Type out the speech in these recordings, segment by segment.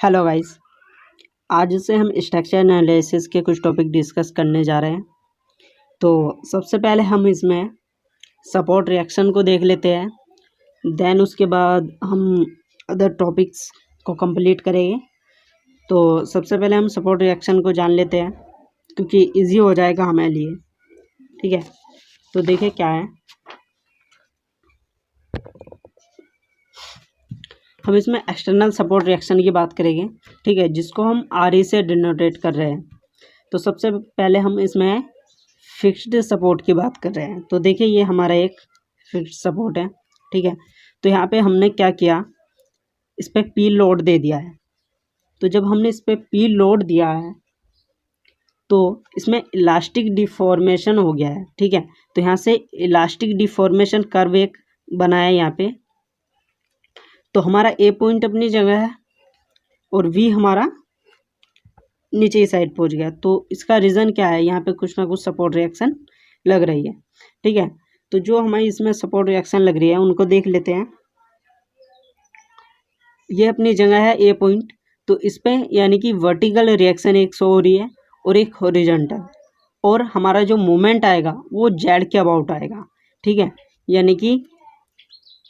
Hello guys. आज से हम स्ट्रक्चर एनालिसिस के कुछ टॉपिक डिस्कस करने जा रहे हैं। तो सबसे पहले हम इसमें सपोर्ट रिएक्शन को देख लेते हैं, देन उसके बाद हम अदर टॉपिक्स को कंप्लीट करेंगे। तो सबसे पहले हम सपोर्ट रिएक्शन को जान लेते हैं क्योंकि इजी हो जाएगा हमारे लिए। ठीक है, तो देखिए क्या है। हम इसमें एक्सटर्नल सपोर्ट रिएक्शन की बात करेंगे, ठीक है, जिसको हम आर से डिनोटेट कर रहे हैं। तो सबसे पहले हम इसमें फिक्स्ड सपोर्ट की बात कर रहे हैं। तो देखिए ये हमारा एक फिक्स्ड सपोर्ट है, ठीक है। तो यहाँ पे हमने क्या किया, इस पर पी लोड दे दिया है। तो जब हमने इस पर पी लोड दिया है तो इसमें इलास्टिक डिफॉर्मेशन हो गया है, ठीक है। तो यहाँ से इलास्टिक डिफॉर्मेशन कर्व एक बनाया है यहाँ पे। तो हमारा ए पॉइंट अपनी जगह है और वी हमारा नीचे की साइड पहुंच गया। तो इसका रीज़न क्या है, यहाँ पे कुछ ना कुछ सपोर्ट रिएक्शन लग रही है, ठीक है। तो जो हमारी इसमें सपोर्ट रिएक्शन लग रही है उनको देख लेते हैं। ये अपनी जगह है ए पॉइंट। तो इस पे यानी कि वर्टिकल रिएक्शन एक शो हो रही है और एक हॉरिजॉन्टल, और हमारा जो मूवमेंट आएगा वो जेड के अबाउट आएगा, ठीक है। यानी कि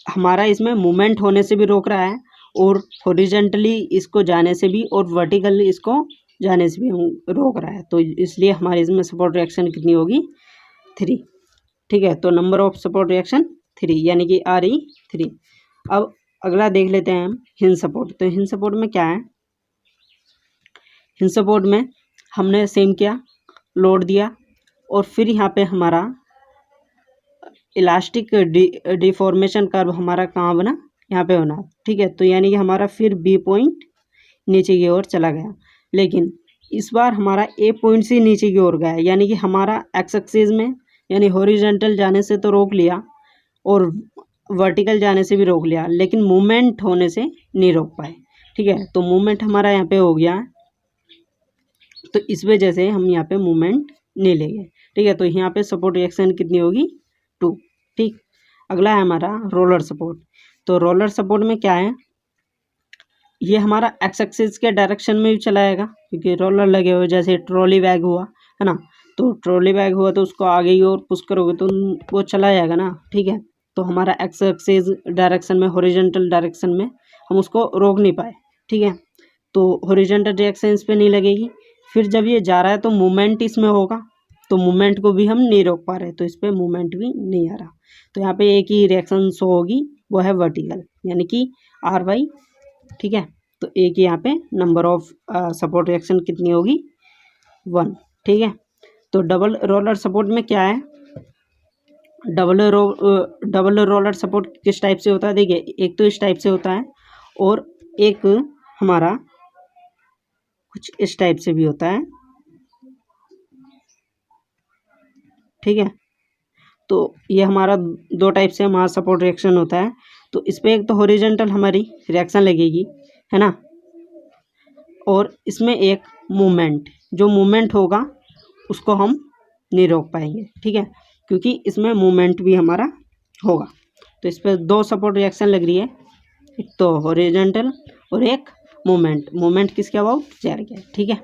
हमारा इसमें मूवमेंट होने से भी रोक रहा है और हॉरिजॉन्टली इसको जाने से भी और वर्टिकली इसको जाने से भी रोक रहा है। तो इसलिए हमारे इसमें सपोर्ट रिएक्शन कितनी होगी, 3, ठीक है। तो नंबर ऑफ सपोर्ट रिएक्शन 3 यानी कि Re3। अब अगला देख लेते हैं हम हिंज सपोर्ट। तो हिंज सपोर्ट में क्या है, हिंज सपोर्ट में हमने सेम किया, लोड दिया और फिर यहाँ पे हमारा इलास्टिक डिफॉर्मेशन कर्व हमारा कहाँ बना, यहाँ पे बना, ठीक है। तो यानी कि हमारा फिर बी पॉइंट नीचे की ओर चला गया, लेकिन इस बार हमारा ए पॉइंट से नीचे की ओर गया। यानी कि हमारा एक्स एक्सिस में यानी हॉरिजॉन्टल जाने से तो रोक लिया और वर्टिकल जाने से भी रोक लिया, लेकिन मूवमेंट होने से नहीं रोक पाए, ठीक है। तो मूवमेंट हमारा यहाँ पे हो गया, तो इस वजह से हम यहाँ पे मूवमेंट नहीं लेंगे, ठीक है। तो यहाँ पे सपोर्ट रिएक्शन कितनी होगी, 2, ठीक। अगला है हमारा रोलर सपोर्ट। तो रोलर सपोर्ट में क्या है, ये हमारा एक्स एक्सिस के डायरेक्शन में भी चलाएगा क्योंकि रोलर लगे हुए, जैसे ट्रॉली बैग हुआ है ना। तो ट्रॉली बैग हुआ तो उसको आगे की ओर पुश करोगे तो वो चला जाएगा ना, ठीक है। तो हमारा एक्स एक्सिस डायरेक्शन में, हॉरिजॉन्टल डायरेक्शन में हम उसको रोक नहीं पाए, ठीक है। तो हॉरिजॉन्टल रिएक्शन इस पर नहीं लगेगी। फिर जब ये जा रहा है तो मूवमेंट इसमें होगा, तो मूवमेंट को भी हम नहीं रोक पा रहे, तो इस पर मूवमेंट भी नहीं आ रहा। तो यहाँ पे एक ही रिएक्शन शो होगी, वो है वर्टिकल, यानी कि RY, ठीक है। तो एक यहाँ पे नंबर ऑफ सपोर्ट रिएक्शन कितनी होगी, 1, ठीक है। तो डबल रोलर सपोर्ट में क्या है, डबल रोलर सपोर्ट किस टाइप से होता है, देखिए एक तो इस टाइप से होता है और एक हमारा कुछ इस टाइप से भी होता है, ठीक है। तो ये हमारा 2 टाइप से हमारा सपोर्ट रिएक्शन होता है। तो इस पर एक तो हॉरिजॉन्टल हमारी रिएक्शन लगेगी, है ना, और इसमें एक मूवमेंट, जो मूवमेंट होगा उसको हम नहीं रोक पाएंगे, ठीक है, क्योंकि इसमें मूवमेंट भी हमारा होगा। तो इस पर 2 सपोर्ट रिएक्शन लग रही है, एक तो हॉरिजॉन्टल और एक मूवमेंट किसके अबाउट, जेड के, ठीक है।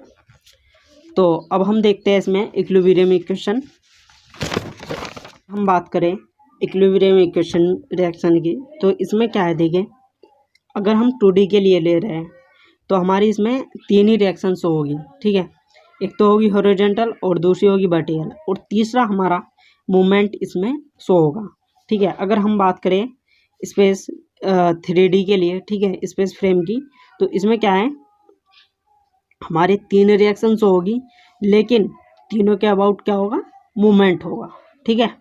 तो अब हम देखते हैं इसमें इक्विलिब्रियम इक्वेशन। हम बात करें इक्विलिब्रियम इक्वेशन रिएक्शन की, तो इसमें क्या है, देखिए अगर हम 2D के लिए ले रहे हैं तो हमारी इसमें 3 ही रिएक्शन शो होगी, ठीक है। एक तो होगी हॉरिजॉन्टल और दूसरी होगी वर्टिकल और तीसरा हमारा मूवमेंट इसमें शो होगा, ठीक है। अगर हम बात करें स्पेस 3D के लिए, ठीक है, स्पेस फ्रेम की, तो इसमें क्या है, हमारे 3 रिएक्शन शो होगी, लेकिन तीनों के अबाउट क्या होगा, मूवमेंट होगा, ठीक है।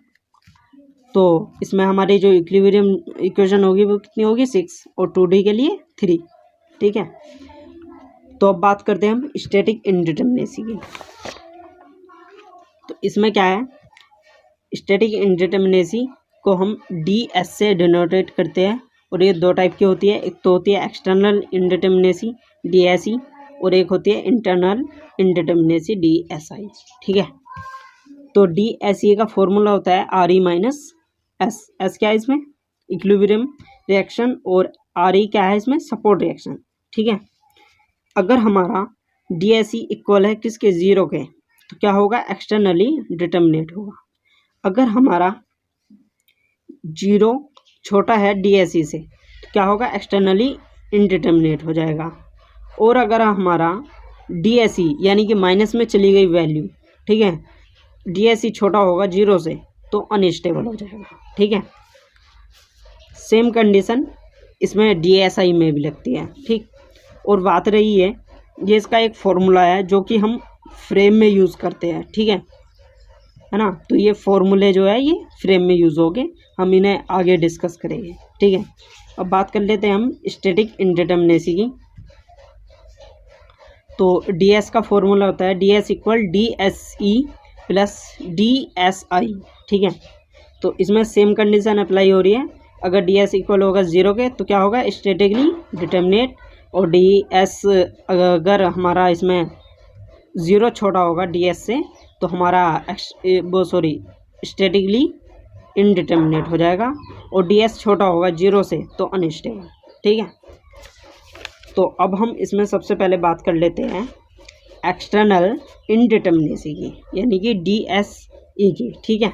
तो इसमें हमारी जो इक्विलिब्रियम इक्वेशन होगी वो कितनी होगी, 6, और 2D के लिए 3, ठीक है। तो अब बात करते हैं हम स्टैटिक इनडिटरमिनेसी की। तो इसमें क्या है, स्टैटिक इनडिटरमिनेसी को हम DS से डिनोटेट करते हैं और ये 2 टाइप की होती है। एक तो होती है एक्सटर्नल इनडिटरमिनेसी DSE और एक होती है इंटरनल इनडिटरमिनेसी DSI, ठीक है। तो DSE का फॉर्मूला होता है Re माइनस S। S क्या है इसमें, इक्विलिब्रियम रिएक्शन, और Re क्या है इसमें, सपोर्ट रिएक्शन, ठीक है। अगर हमारा डी एस ई इक्वल है किसके, 0 के, तो क्या होगा, एक्सटर्नली डिटर्मिनेट होगा। अगर हमारा 0 छोटा है डी एस ई से तो क्या होगा, एक्सटर्नली इनडिटर्मिनेट हो जाएगा। और अगर हमारा डी एस ई यानी कि माइनस में चली गई वैल्यू, ठीक है, डी एस ई छोटा होगा 0 से तो अनस्टेबल हो जाएगा। ठीक है, सेम कंडीशन इसमें डी एस आई में भी लगती है। ठीक, और बात रही है, ये इसका एक फॉर्मूला है जो कि हम फ्रेम में यूज़ करते हैं। ठीक है ना, तो ये फॉर्मूले जो है ये फ्रेम में यूज़ होंगे, हम इन्हें आगे डिस्कस करेंगे। ठीक है, अब बात कर लेते हैं हम स्टैटिक इनडिटर्मिनेसी की। तो डी एस का फॉर्मूला होता है D S equal D S E plus D S आई। ठीक है, तो इसमें सेम कंडीशन अप्लाई हो रही है। अगर डी एस इक्वल होगा 0 के तो क्या होगा, स्टैटिकली डिटर्मिनेट, और डी एस अगर हमारा इसमें 0 छोटा होगा डी एस से तो हमारा स्टैटिकली इनडिटर्मिनेट हो जाएगा, और डी एस छोटा होगा 0 से तो अनस्टेबल। ठीक है, तो अब हम इसमें सबसे पहले बात कर लेते हैं एक्सटर्नल इनडिटर्मिनेसी की, यानी कि डी एस ई की। ठीक है,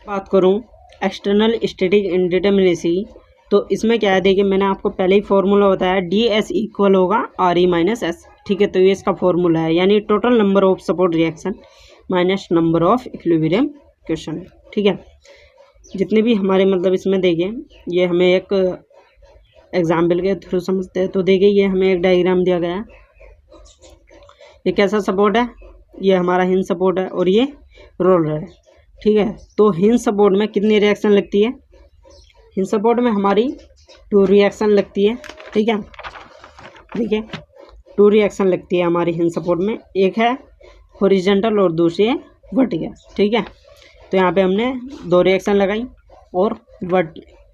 बात करूं एक्सटर्नल स्टैटिक इनडिटर्मिनेसी, तो इसमें क्या है, देखिए मैंने आपको पहले ही फॉर्मूला बताया, डी एस इक्वल होगा आर ई माइनस एस। ठीक है, तो ये इसका फॉर्मूला है, यानी total number of support reaction minus number of equilibrium question. ठीक है, जितने भी हमारे मतलब इसमें देखिए, ये हमें एक एग्जाम्पल के थ्रू समझते हैं। तो देखिए ये हमें एक डायग्राम दिया गया है, ये कैसा सपोर्ट है, ये हमारा हिंज सपोर्ट है और ये रोलर है। ठीक है, तो हिंज सपोर्ट में कितनी रिएक्शन लगती है, हिंज सपोर्ट में हमारी 2 रिएक्शन लगती है। ठीक है, देखिए 2 रिएक्शन लगती है हमारी हिंज सपोर्ट में, एक है हॉरिजॉन्टल और दूसरी है वर्टिकल। ठीक है, तो यहाँ पे हमने 2 रिएक्शन लगाई, और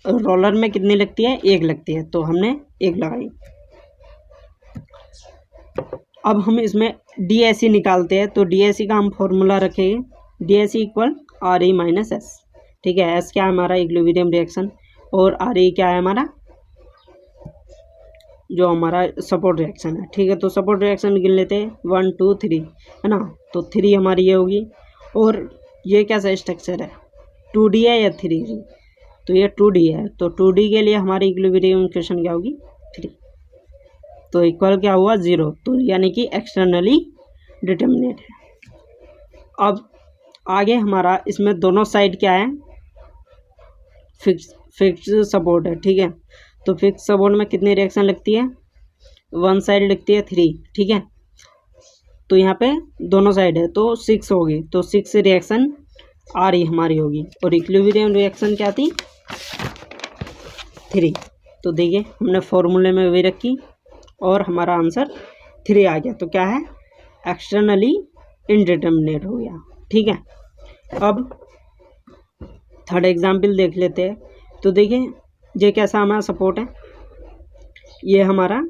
रोलर में कितनी लगती है, 1 लगती है, तो हमने 1 लगाई। अब हम इसमें डी एस ई निकालते हैं, तो डी एस ई का हम फॉर्मूला रखेंगे D S E equal R E minus S. ठीक है, एस क्या है हमारा इक्विलिब्रियम रिएक्शन, और आर ई क्या है हमारा जो हमारा सपोर्ट रिएक्शन है। ठीक है, तो सपोर्ट रिएक्शन गिन लेते हैं 1 2 3, है ना, तो 3 हमारी ये होगी। और ये कैसा स्ट्रक्चर है, 2D है या 3D, तो ये 2D है, तो 2D के लिए हमारी इक्विलिब्रियम इक्वेशन क्या होगी, 3, तो इक्वल क्या हुआ 0, तो यानी कि एक्सटर्नली डिटर्मिनेट है। अब आगे हमारा इसमें दोनों साइड क्या है, फिक्स सपोर्ट है। ठीक है, तो फिक्स सपोर्ट में कितनी रिएक्शन लगती है, 1 साइड लगती है 3। ठीक है, तो यहाँ पे दोनों साइड है तो 6 होगी, तो 6 रिएक्शन आ रही हमारी होगी, और इक्विलिब्रियम रिएक्शन क्या थी, 3। तो देखिए हमने फॉर्मूले में वही रखी और हमारा आंसर 3 आ गया, तो क्या है, एक्सटर्नली इनडिटर्मिनेट हो गया। ठीक है, अब थर्ड एग्जाम्पल देख लेते हैं। तो देखिए ये कैसा हमारा सपोर्ट है, ये हमारा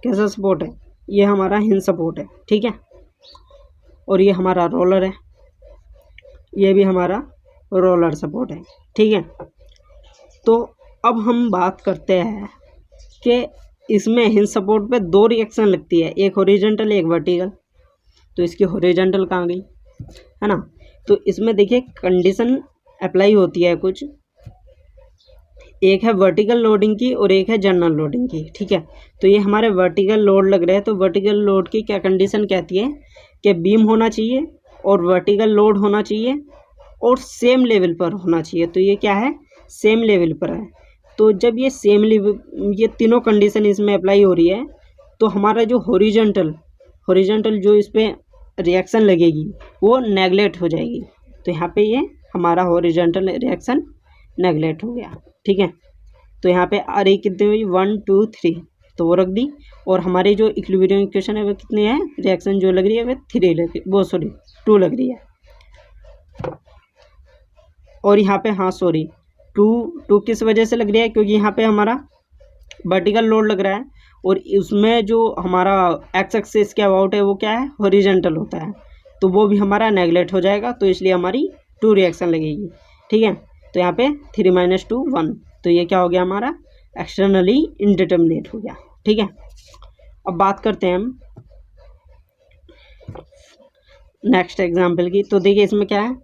कैसा सपोर्ट है, ये हमारा हिंज सपोर्ट है। ठीक है, और ये हमारा रोलर है, ये भी हमारा रोलर सपोर्ट है। ठीक है, तो अब हम बात करते हैं कि इसमें हिंज सपोर्ट पे 2 रिएक्शन लगती है, एक हॉरिजॉन्टल एक वर्टिकल। तो इसकी हॉरिजॉन्टल कहाँ गई, है ना, तो इसमें देखिए कंडीशन अप्लाई होती है कुछ, एक है वर्टिकल लोडिंग की और एक है जनरल लोडिंग की। ठीक है, तो ये हमारे वर्टिकल लोड लग रहे हैं, तो वर्टिकल लोड की क्या कंडीशन कहती है कि बीम होना चाहिए और वर्टिकल लोड होना चाहिए और सेम लेवल पर होना चाहिए। तो ये क्या है, सेम लेवल पर है। तो जब ये सेम लेवल, ये तीनों कंडीशन इसमें अप्लाई हो रही है, तो हमारा जो हॉरिजॉन्टल जो इस पर रिएक्शन लगेगी वो नेगलेक्ट हो जाएगी। तो यहाँ पे ये हमारा हॉरिजॉन्टल रिएक्शन नेगलेक्ट हो गया। ठीक है, तो यहाँ पे आ रही कितनी हुई, 1 2 3, तो वो रख दी, और हमारी जो इक्विलिब्रियम इक्वेशन है वो कितनी है, रिएक्शन जो लग रही है वो 3 लग रही, 2 लग रही है। और यहाँ पे हाँ सॉरी 2 किस वजह से लग रही है, क्योंकि यहाँ पे हमारा वर्टिकल लोड लग रहा है, और उसमें जो हमारा एक्स एक्सिस के अबाउट है वो क्या है, हॉरिजॉन्टल होता है, तो वो भी हमारा नेगलेक्ट हो जाएगा, तो इसलिए हमारी 2 रिएक्शन लगेगी। ठीक है, तो यहाँ पे 3 - 2 1, तो ये क्या हो गया हमारा एक्सटर्नली इंडिटरमिनेट हो गया। ठीक है, अब बात करते हैं हम नेक्स्ट एग्जाम्पल की। तो देखिए इसमें क्या है,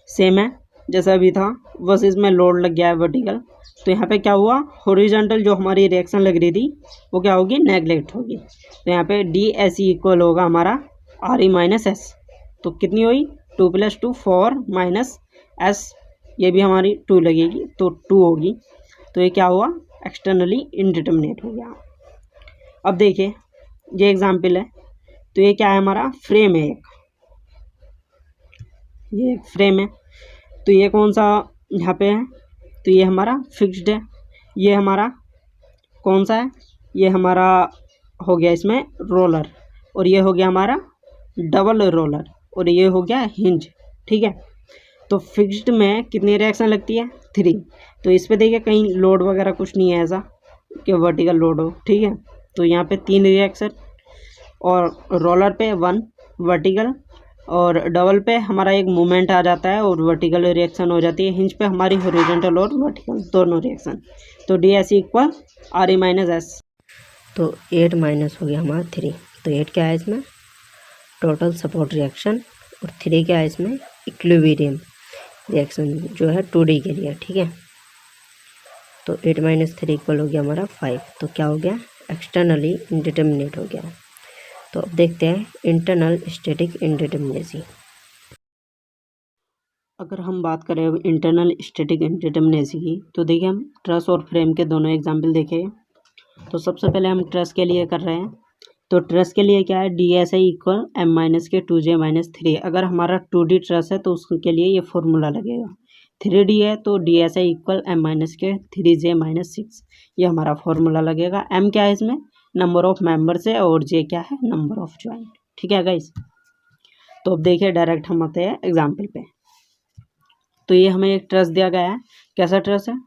सेम है जैसा अभी था, बस इसमें लोड लग गया है वर्टिकल। तो यहाँ पे क्या हुआ, हॉरिजॉन्टल जो हमारी रिएक्शन लग रही थी वो क्या होगी, नेगलेक्ट होगी। तो यहाँ पे डी एस ई इक्वल होगा हमारा आर ई माइनस एस। तो कितनी हुई, 2 + 2 4 माइनस एस, ये भी हमारी 2 लगेगी तो 2 होगी। तो ये क्या हुआ, एक्सटर्नली इनडिटरमिनेट हो गया। अब देखिए ये एग्जाम्पल है, तो ये क्या है, हमारा फ्रेम है एक, ये एक फ्रेम है। तो ये कौन सा यहाँ पे है, तो ये हमारा फिक्स्ड है। ये हमारा कौन सा है, ये हमारा हो गया इसमें रोलर, और ये हो गया हमारा डबल रोलर, और ये हो गया हिंज। ठीक है, तो फिक्स्ड में कितनी रिएक्शन लगती है, 3। तो इस पे देखिए कहीं लोड वगैरह कुछ नहीं है ऐसा कि वर्टिकल लोड हो। ठीक है, तो यहाँ पे 3 रिएक्शन, और रोलर पे 1 वर्टिकल, और डबल पे हमारा एक मूवमेंट आ जाता है और वर्टिकल रिएक्शन हो जाती है। हिंज पे हमारी हॉरिजॉन्टल और वर्टिकल दोनों रिएक्शन। तो D S equal R E minus S. तो 8 माइनस हो गया हमारा 3। तो 8 क्या है इसमें, टोटल सपोर्ट रिएक्शन, और 3 क्या है इसमें, इक्विलिब्रियम रिएक्शन जो है 2D के लिए। ठीक है, तो 8 - 3 इक्वल हो गया हमारा 5। तो क्या हो गया, एक्सटर्नली इंडिटरमिनेट हो गया। तो अब देखते हैं इंटरनल स्टैटिक इंडिटरमिनेसी। अगर हम बात करें अब इंटरनल स्टैटिक इंडिटरमिनेसी की, तो देखिए हम ट्रस और फ्रेम के दोनों एग्जाम्पल देखें। तो सबसे पहले हम ट्रस के लिए कर रहे हैं। तो ट्रस के लिए क्या है, D S I equal M minus K 2J - 3। अगर हमारा 2D ट्रस है तो उसके लिए ये फॉर्मूला लगेगा। 3D है तो D S I equal M minus K 3J - 6, ये हमारा फॉर्मूला लगेगा। एम क्या है इसमें, नंबर ऑफ मेंबर्स है, और जे क्या है, नंबर ऑफ ज्वाइंट। ठीक है गाइस, तो अब देखिए डायरेक्ट हम आते हैं एग्जाम्पल पे। तो ये हमें एक ट्रस दिया गया है, कैसा ट्रस है,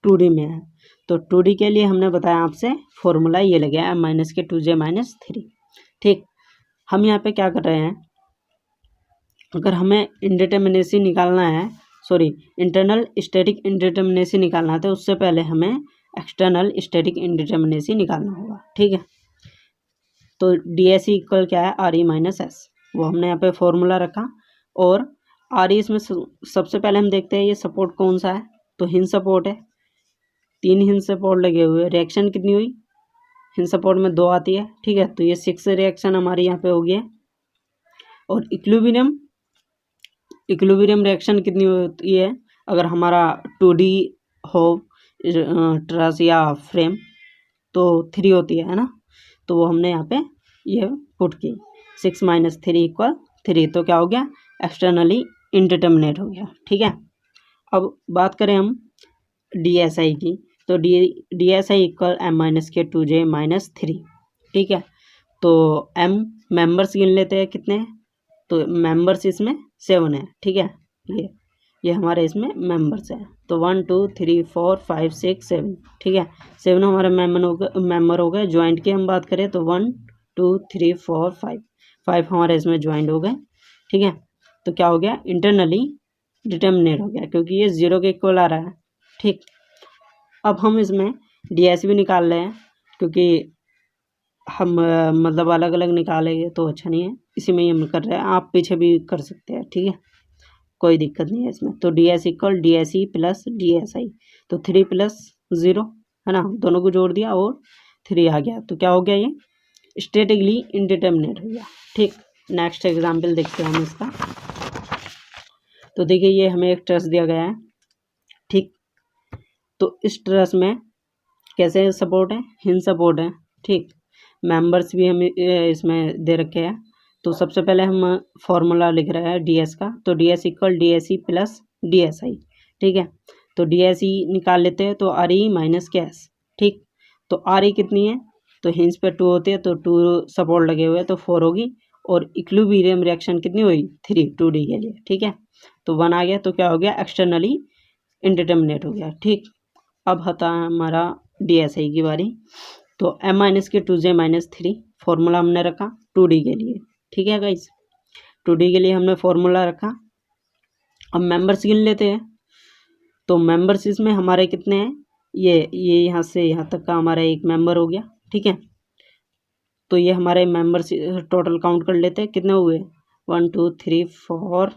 2D में है। तो 2D के लिए हमने बताया आपसे फॉर्मूला ये लगे एम माइनस के 2J - 3। ठीक, हम यहाँ पे क्या कर रहे हैं, अगर हमें इंडिटरमिनेसी निकालना है, सॉरी इंटरनल स्टैटिक इंडिटरमिनेसी निकालना है, तो उससे पहले हमें एक्सटर्नल स्टैटिक इंडिटरमिनेसी निकालना होगा। ठीक है, तो डी एस इक्वल क्या है, आर ई माइनस एस, वो हमने यहाँ पे फॉर्मूला रखा। और आर ई इसमें सबसे पहले हम देखते हैं ये सपोर्ट कौन सा है, तो हिंज सपोर्ट है, 3 हिंज सपोर्ट लगे हुए। रिएक्शन कितनी हुई, हिंज सपोर्ट में 2 आती है। ठीक है, तो ये 6 रिएक्शन हमारी यहाँ पे हो गई है। और इक्विलिब्रियम रिएक्शन कितनी होती है, अगर हमारा 2D हो ट्रस या फ्रेम, तो 3 होती है ना। तो वो हमने यहाँ पे ये पुट की, 6 - 3 इक्वल 3। तो क्या हो गया, एक्सटर्नली इंडिटरमिनेट हो गया। ठीक है, अब बात करें हम डी एस आई की, तो D S I equal M minus K 2J - 3। ठीक है, तो एम मेंबर्स गिन लेते हैं कितने हैं, तो मेंबर्स इसमें 7 है। ठीक है, ये हमारे इसमें मेंबर्स हैं। तो 1 2 3 4 5 6 7। ठीक है, 7 हमारे मेंबर हो गए। ज्वाइंट की हम बात करें तो 1 2 3 4 5 हमारे इसमें ज्वाइंट हो गए। ठीक है, तो क्या हो गया, इंटरनली डिटर्मिनेट हो गया, क्योंकि ये 0 के इक्वल आ रहा है। ठीक, अब हम इसमें डी एस भी निकाल रहे हैं, क्योंकि हम मतलब अलग अलग निकालेंगे तो अच्छा नहीं है, इसी में ही हम कर रहे हैं। आप पीछे भी कर सकते हैं, ठीक है, कोई दिक्कत नहीं है इसमें। तो D S equal D S E plus D S आई, तो 3 + 0 है ना, दोनों को जोड़ दिया और 3 आ गया। तो क्या हो गया, ये स्टैटिकली इंडिटरमिनेट हो गया। ठीक, नेक्स्ट एग्जाम्पल देखते हैं हम इसका। तो देखिए ये हमें एक ट्रस दिया गया है। ठीक, तो इस ट्रस में कैसे सपोर्ट है, हिंज सपोर्ट है। ठीक, मेंबर्स भी हमें इसमें दे रखे हैं। तो सबसे पहले हम फॉर्मूला लिख रहे हैं डी एस का, तो D S equal D S E plus D S आई। ठीक है, तो डी एस ई निकाल लेते हैं, तो आर ई माइनस के एस। ठीक, तो आर ई कितनी है, तो हिंज पे 2 होती है, तो 2 सपोर्ट लगे हुए हैं तो 4 होगी। और इक्विलिब्रियम रिएक्शन कितनी हुई, 3 2D के लिए। ठीक है, तो 1 आ गया, तो क्या हो गया, एक्सटर्नली इंडिटरमिनेट हो गया। ठीक, अब आता है हमारा डी एस आई की बारी। तो M minus K 2J - 3 formula हमने रखा 2D के लिए। ठीक है गाइस, 2D के लिए हमने फॉर्मूला रखा। अब मेंबर्स गिन लेते हैं। तो मेंबर्स इसमें हमारे कितने हैं, ये यहाँ से यहाँ तक का हमारा एक मेंबर हो गया, ठीक है। तो ये हमारे मेंबर्स टोटल काउंट कर लेते हैं, कितने हुए, 1 2 3 4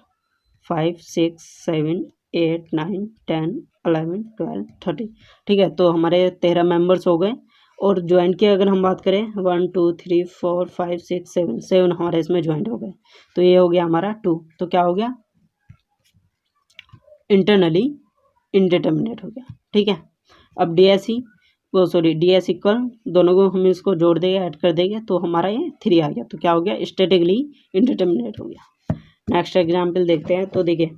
5 6 7 8 9 10 11 12 13, ठीक है। तो हमारे 13 मेंबर्स हो गए। और ज्वाइंट की अगर हम बात करें 1 2 3 4 5 6 7 हमारे इसमें ज्वाइंट हो गए। तो ये हो गया हमारा 2। तो क्या हो गया, इंटरनली इनडिटर्मिनेट हो गया, ठीक है। अब डी एस इक्वल दोनों को हम इसको जोड़ देंगे, ऐड कर देंगे, तो हमारा ये 3 आ गया। तो क्या हो गया, स्टैटिकली इनडिटर्मिनेट हो गया। नेक्स्ट एग्जाम्पल देखते हैं। तो देखिए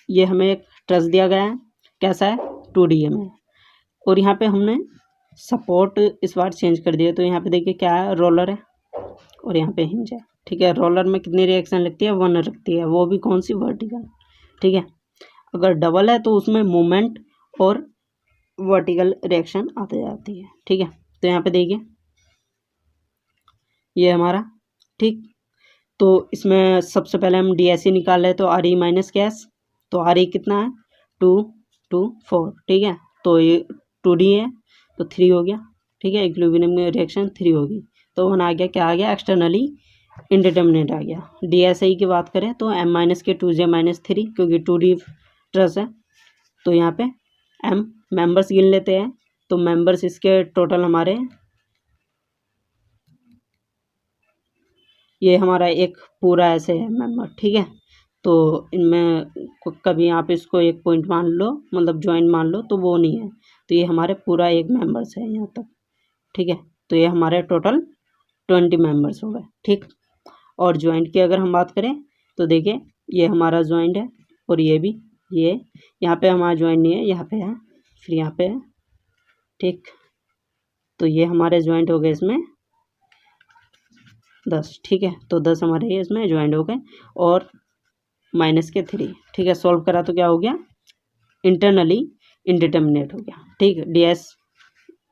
ये हमें एक ट्रस दिया गया है, कैसा है, 2D में, और यहाँ पे हमने सपोर्ट इस बार चेंज कर दिया। तो यहाँ पे देखिए क्या है, रोलर है और यहाँ पे हिंज है, ठीक है। रोलर में कितनी रिएक्शन लगती है, 1 लगती है, वो भी कौन सी, वर्टिकल, ठीक है। अगर डबल है तो उसमें मूवमेंट और वर्टिकल रिएक्शन आते जाती है, ठीक है। तो यहाँ पे देखिए ये हमारा, ठीक। तो इसमें सबसे पहले हम DSE निकाल रहे, तो RE माइनस कैस, तो RE कितना है, 2 2 4, ठीक है। तो ये 2D है तो 3 हो गया, ठीक है। इक्विलिब्रियम में रिएक्शन 3 होगी, तो 1 आ गया, क्या आ गया, एक्सटर्नली इनडिटर्मिनेट आ गया। DSI की बात करें तो M minus K 2J minus 3, क्योंकि 2D ट्रस है। तो यहाँ पे M मेंबर्स गिन लेते हैं। तो मेंबर्स इसके टोटल हमारे, ये हमारा एक पूरा ऐसे है मेंबर, ठीक है। तो इनमें कभी आप इसको एक पॉइंट मान लो, मतलब ज्वाइंट मान लो, तो वो नहीं है। तो ये हमारे पूरा एक मेंबर्स है यहाँ तक, ठीक है। तो ये हमारे टोटल 20 मेंबर्स हो गए, ठीक। और ज्वाइंट की अगर हम बात करें तो देखिए ये हमारा ज्वाइंट है, और ये भी, ये यहाँ पे हमारा ज्वाइंट नहीं है, यहाँ पे है, फिर यहाँ पे है, ठीक। तो ये हमारे ज्वाइंट हो गए इसमें 10, ठीक है। तो 10 हमारे इसमें ज्वाइंट हो गए, और माइनस के 3, ठीक है। सॉल्व करा तो क्या हो गया, इंटरनली इनडिटर्मिनेट हो गया, ठीक।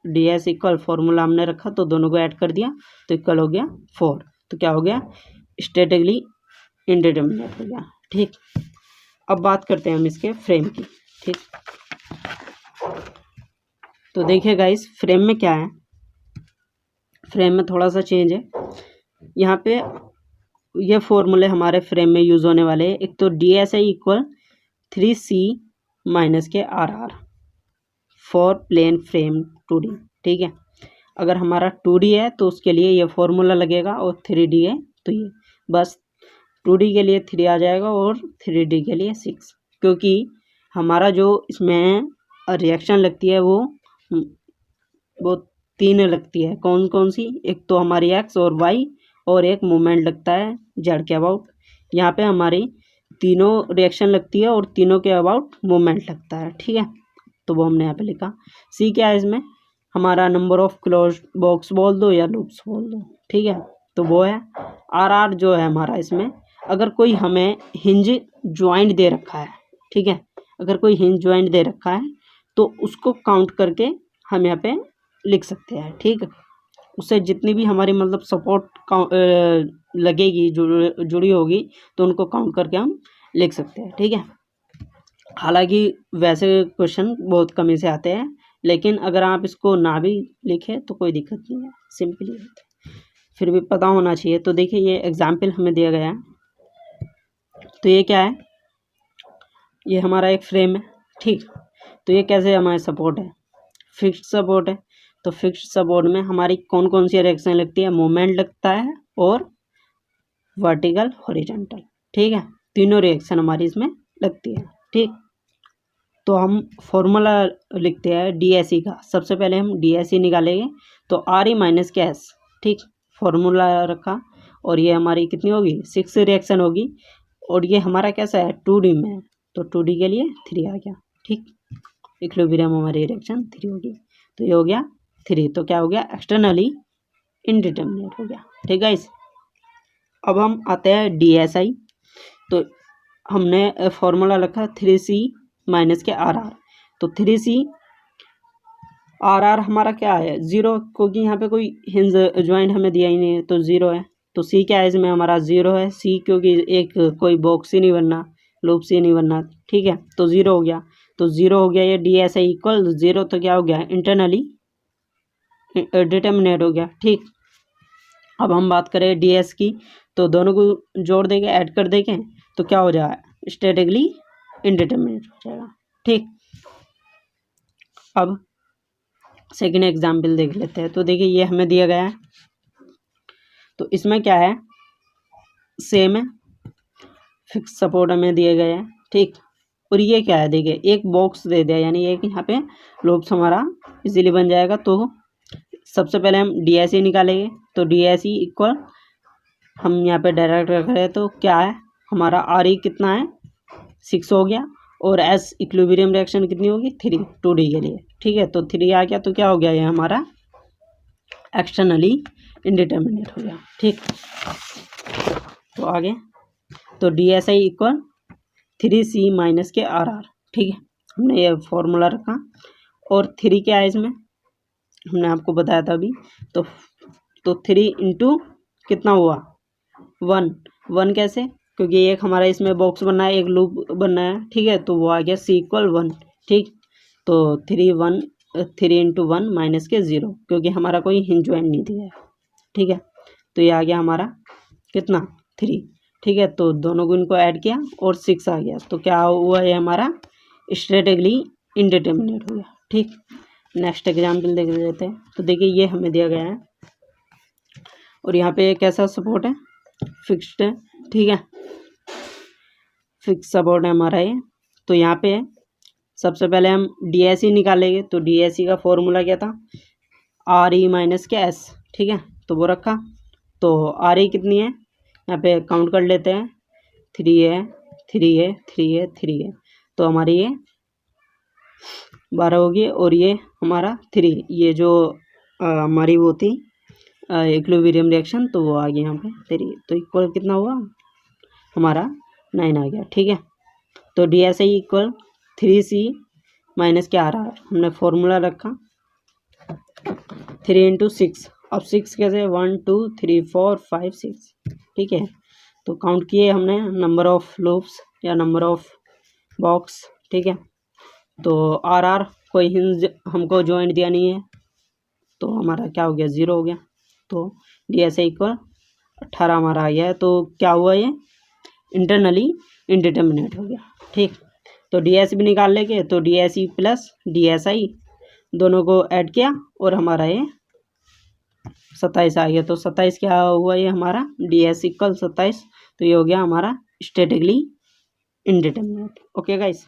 डी एस इक्वल फॉर्मूला हमने रखा, तो दोनों को ऐड कर दिया, तो इक्वल हो गया 4। तो क्या हो गया, स्टैटिकली इनडिटर्मिनेट हो गया, ठीक। अब बात करते हैं हम इसके फ्रेम की, ठीक। तो देखिए गाइस फ्रेम में क्या है, फ्रेम में थोड़ा सा चेंज है। यहाँ पे ये फॉर्मूले हमारे फ्रेम में यूज़ होने वाले हैं। एक तो DSI equal 3C minus K RR for plane frame 2D, ठीक है। अगर हमारा 2D है तो उसके लिए ये फॉर्मूला लगेगा, और 3D है तो ये, बस 2D के लिए 3 आ जाएगा और 3D के लिए 6, क्योंकि हमारा जो इसमें रिएक्शन लगती है वो 3 लगती है। कौन कौन सी, एक तो हमारी X और Y, और एक मूवमेंट लगता है जेड के अबाउट। यहाँ पे हमारी तीनों रिएक्शन लगती है और तीनों के अबाउट मूवमेंट लगता है, ठीक है। तो वो हमने यहाँ पे लिखा। सी क्या है इसमें, हमारा नंबर ऑफ क्लोज बॉक्स बोल दो या लूप्स बोल दो, ठीक है। तो वो है RR जो है हमारा इसमें, अगर कोई हमें हिंज ज्वाइंट दे रखा है, ठीक है, अगर कोई हिंज ज्वाइंट दे रखा है तो उसको काउंट करके हम यहाँ पे लिख सकते हैं, ठीक है। उससे जितनी भी हमारी मतलब सपोर्ट लगेगी, जुड़ी होगी, तो उनको काउंट करके हम लिख सकते हैं, ठीक है। हालांकि वैसे क्वेश्चन बहुत कमी से आते हैं, लेकिन अगर आप इसको ना भी लिखें तो कोई दिक्कत नहीं है, सिंपली होता है, फिर भी पता होना चाहिए। तो देखिए ये एग्जाम्पल हमें दिया गया है। तो ये क्या है, ये हमारा एक फ्रेम है, ठीक। तो ये कैसे हमारे सपोर्ट है, फिक्स्ड सपोर्ट है। तो फिक्स्ड सपोर्ट में हमारी कौन कौन सी रिएक्शन लगती है, मोमेंट लगता है और वर्टिकल हॉरिजॉन्टल, ठीक है। तीनों रिएक्शन हमारी इसमें लगती है, ठीक। तो हम फॉर्मूला लिखते हैं DSE का। सबसे पहले हम DSE निकालेंगे, तो RE माइनस के S, ठीक। फॉर्मूला रखा, और ये हमारी कितनी होगी, 6 रिएक्शन होगी, और ये हमारा कैसा है, 2D में है, तो 2D के लिए 3 आ गया, ठीक। इक्विलिब्रियम हमारी रिएक्शन 3 होगी, तो ये हो गया 3। तो क्या हो गया, एक्सटर्नली इनडिटर्मिनेट हो गया, ठीक है। अब हम आते हैं DSI। तो हमने फॉर्मूला रखा 3C माइनस के RR। तो 3C RR हमारा क्या है, 0, क्योंकि यहाँ पे कोई हिंज ज्वाइंट हमें दिया ही नहीं है, तो 0 है। तो C क्या है इसमें, हमारा 0 है। C क्योंकि एक कोई बॉक्स ही नहीं बनना, लूप ही नहीं बनना, ठीक है, तो 0 हो गया। तो 0 हो गया, ये डी एस आई इक्वल 0, तो क्या हो गया, इंटरनली डिटर्मिनेट हो गया। ठीक, अब हम बात करें डी एस की, तो दोनों को जोड़ देंगे, ऐड कर देंगे, तो क्या हो जाएगा, स्टैटिकली इंडिटर्मिनेट हो जाएगा। ठीक, अब सेकेंड एग्जाम्पल देख लेते हैं। तो देखिए ये हमें दिया गया है, तो इसमें क्या है, सेम है, फिक्स सपोर्ट हमें दिए गए हैं। ठीक, और ये क्या है, देखिए एक बॉक्स दे दिया, यानी एक यहाँ पे लूप्स हमारा इजीली बन जाएगा। तो सबसे पहले हम डी एस ई निकालेंगे, तो डी एस ई इक्वल हम यहाँ पे डायरेक्ट रख रहे हैं, तो क्या है हमारा आर ई कितना है 6 हो गया, और एस इक्विलिब्रियम रिएक्शन कितनी होगी 3 2D के लिए। ठीक है, तो 3 आ गया, तो क्या हो गया, ये हमारा एक्सटर्नली इंडिटर्मिनेट हो गया। ठीक, तो आगे, तो D S I equal 3C minus के आर आर। ठीक है, हमने ये फॉर्मूला रखा, और 3 क्या है इसमें, हमने आपको बताया था अभी, तो 3 इंटू कितना हुआ 1 कैसे, क्योंकि एक हमारा इसमें बॉक्स बनना है, एक लूप बनना है। ठीक है, तो वो आ गया C इक्वल 1। ठीक, तो 3 इंटू 1 माइनस के 0, क्योंकि हमारा कोई हिंज ज्वाइन नहीं दिया है। ठीक है, तो ये आ गया हमारा कितना 3। ठीक है, तो दोनों को इनको ऐड किया और 6 आ गया, तो क्या हुआ, ये हमारा स्ट्रेटेगली इंडिटर्मिनेट हो गया। ठीक, नेक्स्ट एग्जाम्पल देख लेते हैं। तो देखिए ये हमें दिया गया है, और यहाँ पे कैसा सपोर्ट है, फिक्स्ड है। ठीक है, फिक्स सपोर्ट है हमारा ये। तो यहाँ पे सबसे पहले हम डी एस ई निकालेंगे, तो डी एस ई का फॉर्मूला क्या था, आर ई माइनस के एस। ठीक है, तो वो रखा, तो आर ई कितनी है, यहाँ पे काउंट कर लेते हैं, 3 है 3 है 3 है 3 है, तो हमारी ये 12 होगी, और ये हमारा 3, ये जो हमारी वो थी इक्विलिब्रियम रिएक्शन, तो वो आ गया यहाँ पे 3, तो इक्वल कितना हुआ हमारा 9 आ गया। ठीक है, तो D S I equal 3C minus के आर आर, हमने फॉर्मूला रखा 3 इंटू 6। अब 6 कैसे, 1 2 3 4 5 6। ठीक है, तो काउंट किए हमने नंबर ऑफ लूप्स या नंबर ऑफ बॉक्स। ठीक है, तो आर आर कोई हिंज हमको जॉइंट दिया नहीं है, तो हमारा क्या हो गया 0 हो गया, तो डी एस आई इक्वल 18 हमारा आ गया है। तो क्या हुआ, ये इंटरनली इंडिटर्मिनेट हो गया। ठीक, तो डी एस भी निकाल लेंगे, तो D S E plus D S आई दोनों को ऐड किया, और हमारा ये 27 आ गया। तो 27 क्या हुआ, ये हमारा डी एस इक्वल 27, तो ये हो गया हमारा स्टैटिकली इंडिटर्मिनेट। Okay guys.